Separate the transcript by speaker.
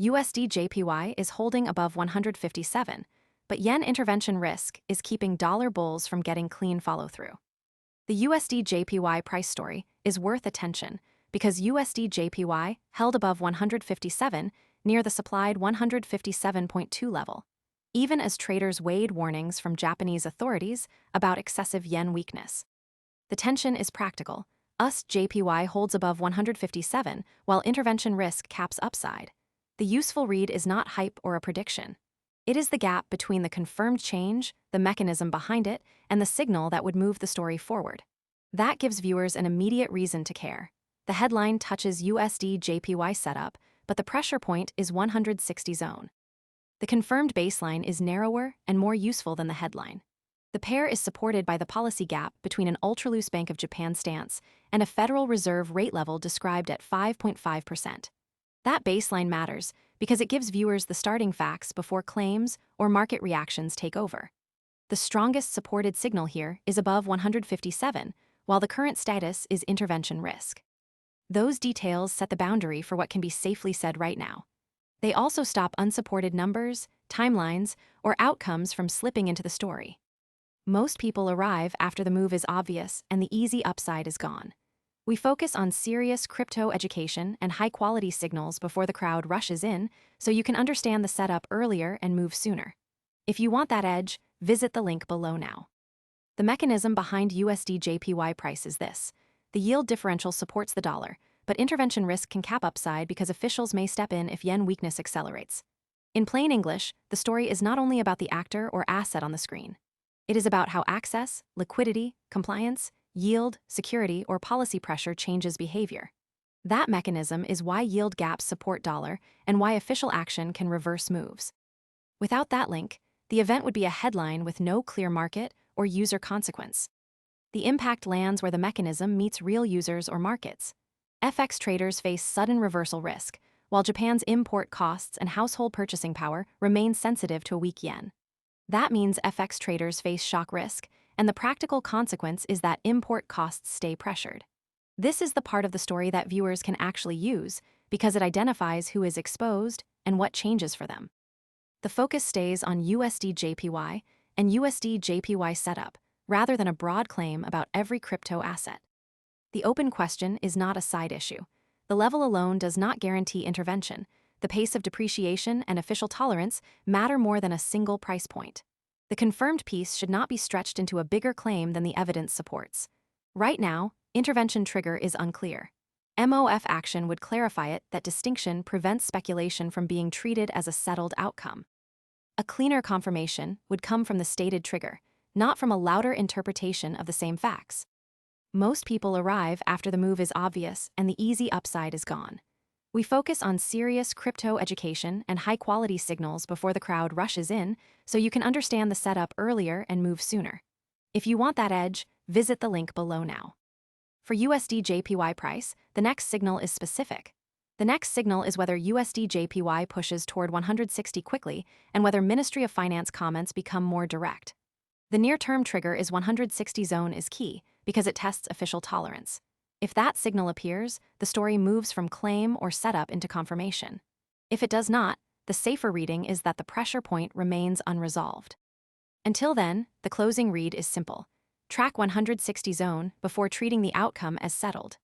Speaker 1: USD JPY is holding above 157, but yen intervention risk is keeping dollar bulls from getting clean follow-through. The USD JPY price story is worth attention because USD JPY held above 157 near the supplied 157.2 level, even as traders weighed warnings from Japanese authorities about excessive yen weakness. The tension is practical. JPY holds above 157 while intervention risk caps upside. The useful read is not hype or a prediction. It is the gap between the confirmed change, the mechanism behind it, and the signal that would move the story forward. That gives viewers an immediate reason to care. The headline touches USD JPY setup, but the pressure point is 160 zone. The confirmed baseline is narrower and more useful than the headline. The pair is supported by the policy gap between an ultra-loose Bank of Japan stance and a Federal Reserve rate level described at 5.5%. That baseline matters because it gives viewers the starting facts before claims or market reactions take over. The strongest supported signal here is above 157, while the current status is intervention risk. Those details set the boundary for what can be safely said right now. They also stop unsupported numbers, timelines, or outcomes from slipping into the story. Most people arrive after the move is obvious and the easy upside is gone. We focus on serious crypto education and high-quality signals before the crowd rushes in, so you can understand the setup earlier and move sooner. If you want that edge, visit the link below now. The mechanism behind USD JPY price is this. The yield differential supports the dollar, but intervention risk can cap upside because officials may step in if yen weakness accelerates. In plain English, the story is not only about the actor or asset on the screen. It is about how access, liquidity, compliance, yield, security, or policy pressure changes behavior. That mechanism is why yield gaps support dollar and why official action can reverse moves. Without that link, the event would be a headline with no clear market or user consequence. The impact lands where the mechanism meets real users or markets. FX traders face sudden reversal risk, while Japan's import costs and household purchasing power remain sensitive to a weak yen. That means FX traders face shock risk, and the practical consequence is that import costs stay pressured. This is the part of the story that viewers can actually use because it identifies who is exposed and what changes for them. The focus stays on USD JPY and USD JPY setup rather than a broad claim about every crypto asset. The open question is not a side issue. The level alone does not guarantee intervention. The pace of depreciation and official tolerance matter more than a single price point. The confirmed piece should not be stretched into a bigger claim than the evidence supports. Right now, intervention trigger is unclear. MOF action would clarify it. That distinction prevents speculation from being treated as a settled outcome. A cleaner confirmation would come from the stated trigger, not from a louder interpretation of the same facts. Most people arrive after the move is obvious and the easy upside is gone. We focus on serious crypto education and high-quality signals before the crowd rushes in, so you can understand the setup earlier and move sooner. If you want that edge, visit the link below now. For USD JPY price, the next signal is specific. The next signal is whether USD JPY pushes toward 160 quickly and whether Ministry of Finance comments become more direct. The near-term trigger is 160 zone is key because it tests official tolerance. If that signal appears, the story moves from claim or setup into confirmation. If it does not, the safer reading is that the pressure point remains unresolved. Until then, the closing read is simple. Track 160 zone before treating the outcome as settled.